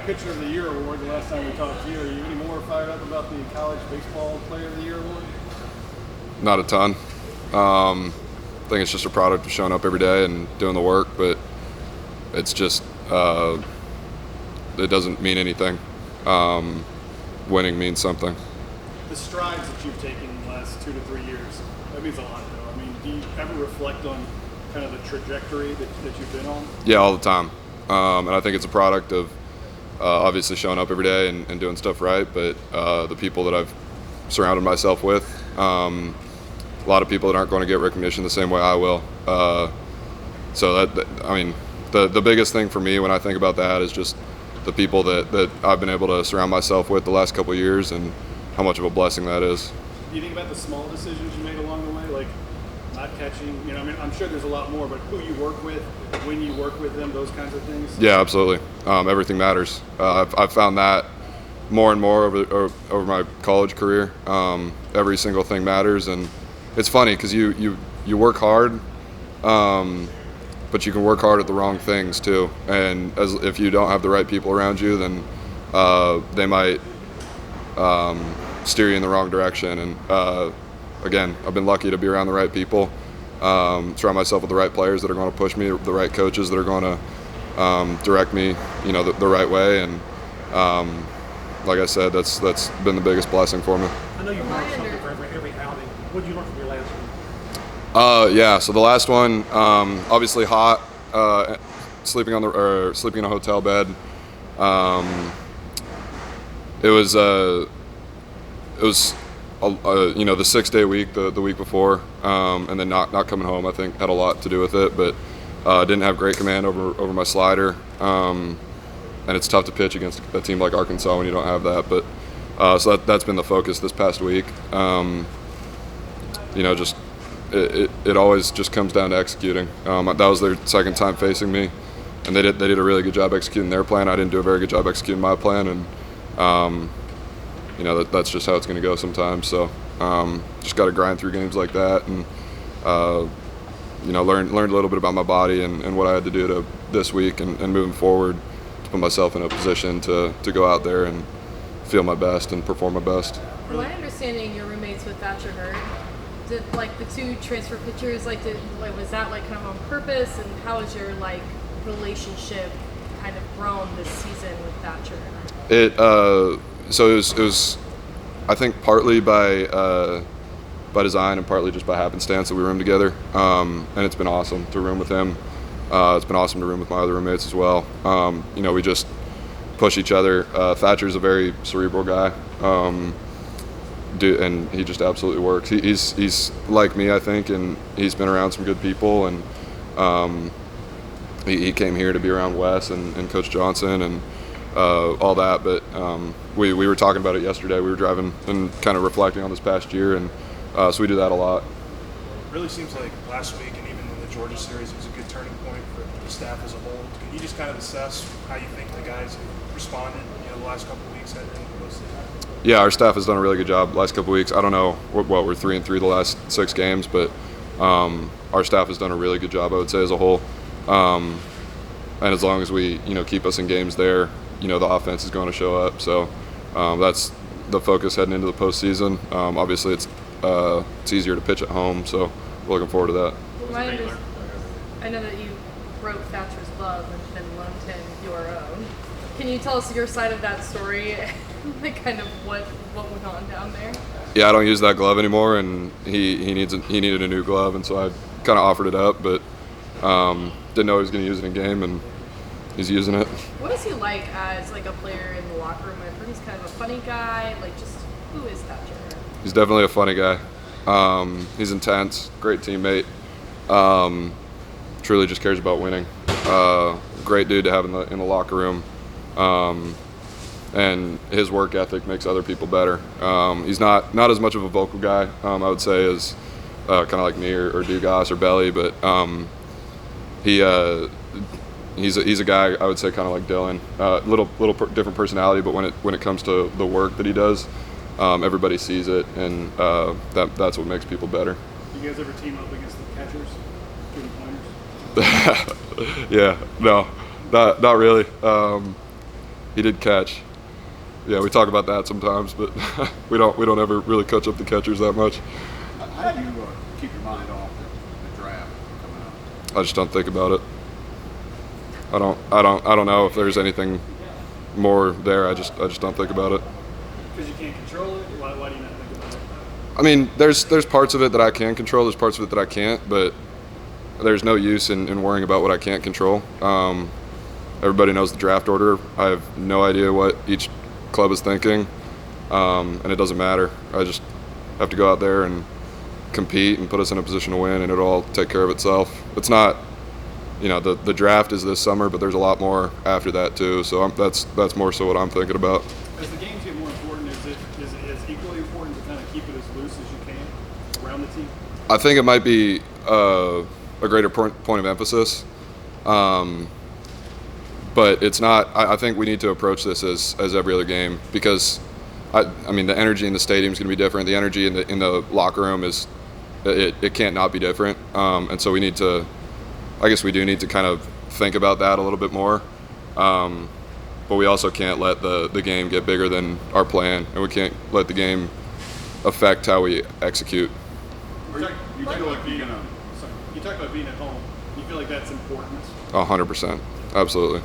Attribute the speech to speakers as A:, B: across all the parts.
A: Pitcher of the Year award the last time we talked to you. Are you any more fired up about the College Baseball Player of the Year award?
B: Not a ton. I think it's just a product of showing up every day and doing the work, but it's just it doesn't mean anything. Winning means something.
A: The strides that you've taken in the last 2 to 3 years, that means a lot, though. I mean, do you ever reflect on kind of the trajectory that you've been on?
B: Yeah, all the time. And I think it's a product of obviously showing up every day and doing stuff right, but the people that I've surrounded myself with, a lot of people that aren't going to get recognition the same way I will. So the biggest thing for me when I think about that is just the people that I've been able to surround myself with the last couple of years and how much of a blessing that is.
A: Do you think about the small decisions you made along the way, like not catching, I mean, I'm sure there's a lot more, but who you work with, when you work with them, those kinds of things?
B: Yeah, absolutely. Everything matters. I've found that more and more over my college career. Every single thing matters, and it's funny because you work hard, but you can work hard at the wrong things too. And if you don't have the right people around you, then they might steer you in the wrong direction. And again, I've been lucky to be around the right people, surround myself with the right players that are going to push me, the right coaches that are going to direct me, the right way. And like I said, that's been the biggest blessing for me.
C: I know you've learned something for every outing. What did you learn from your last one?
B: Yeah. So the last one, obviously hot, sleeping in a hotel bed. It was the 6-day week, the week before, and then not coming home, I think, had a lot to do with it. But didn't have great command over my slider, and it's tough to pitch against a team like Arkansas when you don't have that. But so that's been the focus this past week. Just it always just comes down to executing. That was their second time facing me, and they did a really good job executing their plan. I didn't do a very good job executing my plan, and that's just how it's going to go sometimes. So just got to grind through games like that, and learned a little bit about my body and what I had to do this week and moving forward to put myself in a position to go out there and feel my best and perform my best.
D: From my understanding, your roommates with Thatcher hurt. Did the two transfer pitchers was that kind of on purpose, and how has your relationship kind of grown this season with Thatcher?
B: So it was, I think, partly by design and partly just by happenstance that we roomed together, and it's been awesome to room with him. It's been awesome to room with my other roommates as well. We just push each other. Thatcher's a very cerebral guy, and he just absolutely works. He's like me, I think, and he's been around some good people, and he came here to be around Wes and Coach Johnson and all that. But we were talking about it yesterday. We were driving and kind of reflecting on this past year, and so we do that a lot.
C: It really seems like last week and even in the Georgia series was a good turning point for the staff as a whole. Can you just kind of assess how you think the guys have responded, the last couple of weeks heading into the postseason?
B: Yeah, our staff has done a really good job the last couple of weeks. I don't know we're 3-3 the last 6 games, but our staff has done a really good job, I would say, as a whole. And as long as we keep us in games there, the offense is going to show up. So that's the focus heading into the postseason. Obviously, it's easier to pitch at home, so we're looking forward to that.
D: I know that you broke Thatcher's glove and then loaned him your own. Can you tell us your side of that story, kind of what went on down there?
B: Yeah, I don't use that glove anymore, and he needed a new glove, and so I kind of offered it up, but didn't know he was going to use it in game, and he's using it.
D: What is he like as a player in the locker room? I've heard he's kind of a funny guy. Just who is Thatcher?
B: He's definitely a funny guy. He's intense, great teammate. Truly just cares about winning. Great dude to have in the locker room. And his work ethic makes other people better. He's not as much of a vocal guy, I would say, as kind of like me or Dugas or Belly, but he's a guy, I would say, kind of like Dylan. Little different personality, but when it comes to the work that he does, everybody sees it, and that's what makes people better.
A: You guys ever team up against the catchers, giving pointers?
B: Yeah, no, not really. He did catch. Yeah, we talk about that sometimes, but we don't ever really coach up the catchers that much.
E: How do you keep your mind off the draft coming up?
B: I just don't think about it. I don't know if there's anything more there. I just don't think about it.
A: Because you can't control it? Why do you not think about it?
B: I mean, there's parts of it that I can control. There's parts of it that I can't, but there's no use in worrying about what I can't control. Everybody knows the draft order. I have no idea what each club is thinking, and it doesn't matter. I just have to go out there and compete and put us in a position to win, and it'll all take care of itself. It's not, the draft is this summer, but there's a lot more after that too. So that's more so what I'm thinking about.
A: As the games get more important, is it equally important to kind of keep it as loose as you can around the team?
B: I think it might be a greater point of emphasis. But it's not. I think we need to approach this as every other game, because I mean the energy in the stadium is going to be different. The energy in the locker room it can't not be different. And so we need to. I guess we do need to kind of think about that a little bit more. But we also can't let the game get bigger than our plan, and we can't let the game affect how we execute.
A: You talk about being at home. You feel like that's important?
B: 100%, absolutely.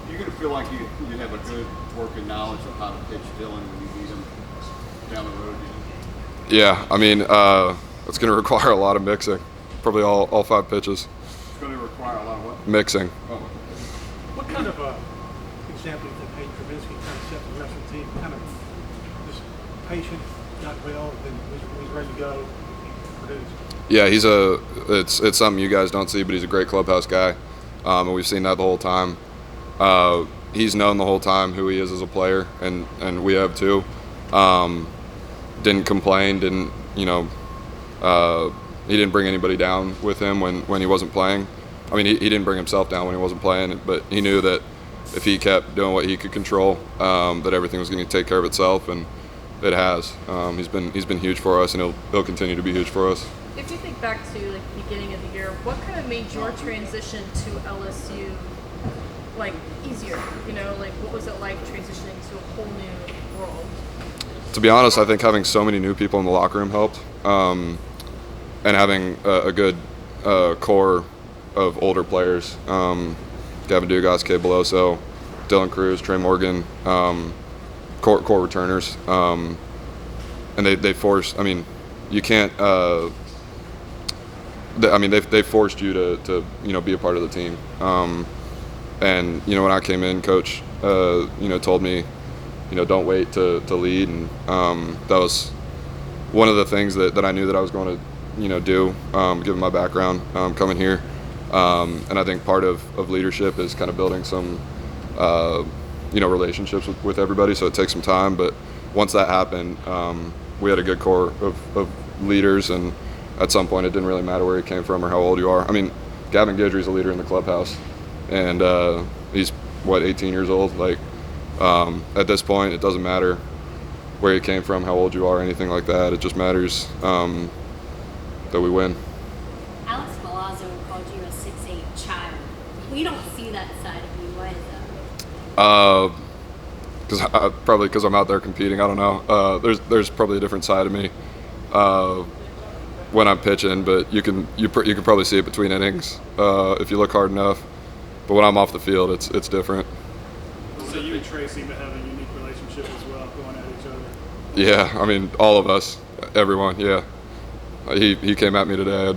E: You're going to feel like you have a good working knowledge of how to pitch Dylan when you meet him down the road.
B: Yeah, I mean, it's going to require a lot of mixing. Probably all 5 pitches.
E: It's going to require a lot of what?
B: Mixing.
E: Oh.
F: What kind of example do you think Hayden Trubisky kind of set the rest of the team? Kind of just patient, not well, then he's ready to go, produce.
B: Yeah, it's something you guys don't see, but he's a great clubhouse guy, and we've seen that the whole time. He's known the whole time who he is as a player, and we have too. Didn't complain, he didn't bring anybody down with him when he wasn't playing. I mean, he didn't bring himself down when he wasn't playing, but he knew that if he kept doing what he could control, that everything was going to take care of itself, and it has. He's been huge for us, and he'll continue to be huge for us.
D: If you think back to like the beginning of the year, what kind of made your transition to LSU like easier? Like what was it like transitioning to a whole new world?
B: To be honest, I think having so many new people in the locker room helped, and having a good core of older players. Gavin Dugas, K. Beloso, Dylan Cruz, Trey Morgan, core returners, and they forced. I mean, you can't. They forced you to be a part of the team. And when I came in, Coach told me, don't wait to lead, and that was one of the things that I knew that I was going to do, given my background coming here. And I think part of leadership is kind of building some relationships with everybody, so it takes some time, but once that happened, we had a good core of leaders, and at some point it didn't really matter where you came from or how old you are. I mean, Gavin Guidry's a leader in the clubhouse, and he's 18 years old. Like at this point, it doesn't matter where you came from, how old you are, anything like that. It just matters that we win.
G: Alex Milazzo called you a 6'8" child. We don't see that side of you. Why is that?
B: Probably because I'm out there competing. I don't know. There's probably a different side of me when I'm pitching, but you can probably see it between innings if you look hard enough. But when I'm off the field, it's different.
A: So you and Trey seem to have a unique relationship as well, going at each other.
B: Yeah, I mean all of us, everyone. Yeah, he came at me today. I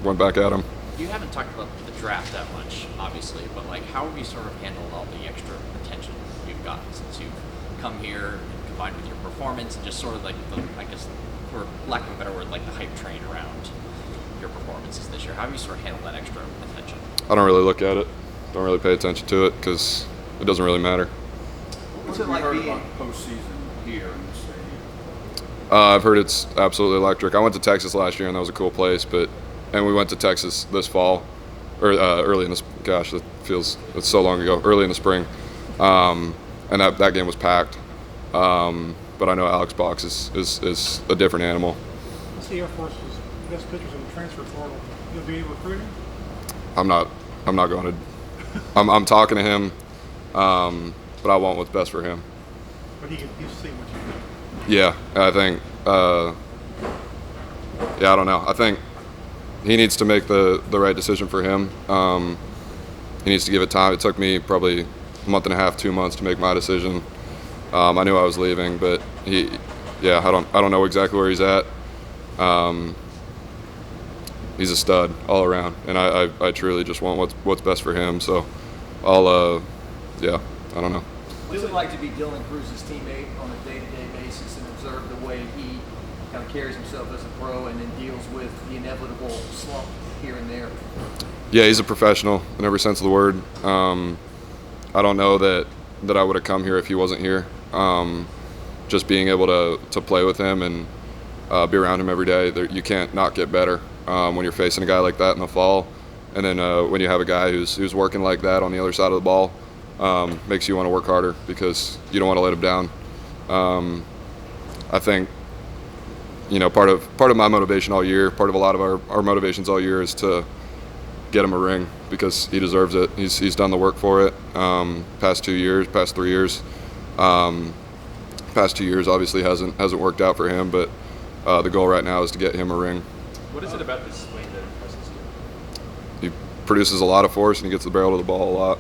B: went back at him.
H: You haven't talked about the draft that much, obviously, but how have you sort of handled all the extra attention you've gotten since you've come here, and combined with your performance, and just sort of for lack of a better word, like the hype train around your performances this year? How have you sort of handled that extra attention?
B: I don't really look at it. Don't really pay attention to it because it doesn't really matter.
E: What's it like being postseason here in the stadium?
B: I've heard it's absolutely electric. I went to Texas last year, and that was a cool place, and we went to Texas this fall, or early in this. Gosh, it's so long ago. Early in the spring, and that game was packed. But I know Alex Box is a different animal.
F: What's the Air Force's best pitchers in the transfer portal? You'll do any recruiting?
B: I'm not going to. I'm talking to him. I want what's best for him.
F: But he's seen what you do.
B: Yeah, I think. Yeah, I don't know. I think he needs to make the right decision for him. He needs to give it time. It took me probably a month and a half, 2 months to make my decision. I knew I was leaving, but I don't know exactly where he's at. He's a stud all around, and I truly just want what's best for him. So I don't know.
I: What's it like to be Dylan Cruz's teammate on a day-to-day basis and observe the way he kind of carries himself as a pro and then deals with the inevitable slump here and there?
B: Yeah, he's a professional in every sense of the word. I don't know that I would have come here if he wasn't here. Just being able to play with him and be around him every day, you can't not get better when you're facing a guy like that in the fall. And then when you have a guy who's working like that on the other side of the ball, makes you want to work harder because you don't want to let him down. I think part of my motivation all year, part of a lot of our motivations all year is to get him a ring because he deserves it. He's done the work for it. Past 3 years. Past 2 years obviously hasn't worked out for him, but the goal right now is to get him a ring.
J: What is it about this swing that impresses you?
B: He produces a lot of force and he gets the barrel of the ball a lot.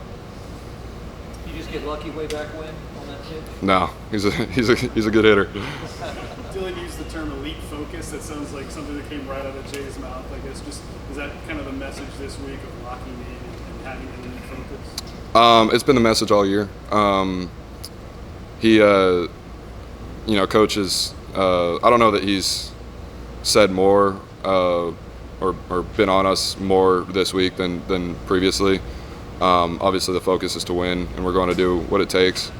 I: You just get lucky way back when on that pitch?
B: No, he's a good hitter.
A: Dylan used the term elite focus. That sounds like something that came right out of Jay's mouth. I guess is that kind of the message this week of locking in and having an elite focus?
B: It's been the message all year. Coach is. I don't know that he's said more or been on us more this week than previously. Obviously, the focus is to win, and we're going to do what it takes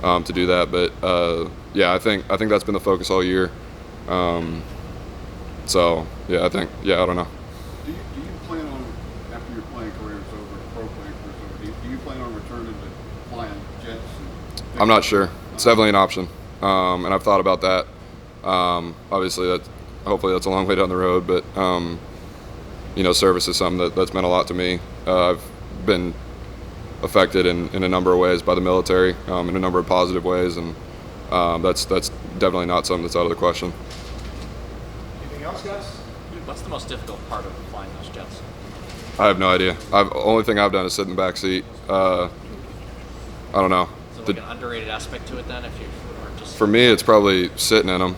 B: to do that. But I think that's been the focus all year. I don't know.
E: Do you plan on, after your playing career is over, pro playing career is over, do you plan on returning to flying jets?
B: I'm not sure. It's definitely an option, and I've thought about that. Obviously, hopefully that's a long way down the road, but service is something that's meant a lot to me. I've been affected in a number of ways by the military, in a number of positive ways, and that's definitely not something that's out of the question.
F: Anything else, guys?
H: What's the most difficult part of flying those jets?
B: I have no idea. Only thing I've done is sit in the back seat. I don't know.
H: Is it like an underrated aspect to it then? If you are just
B: For me, it's probably sitting in them.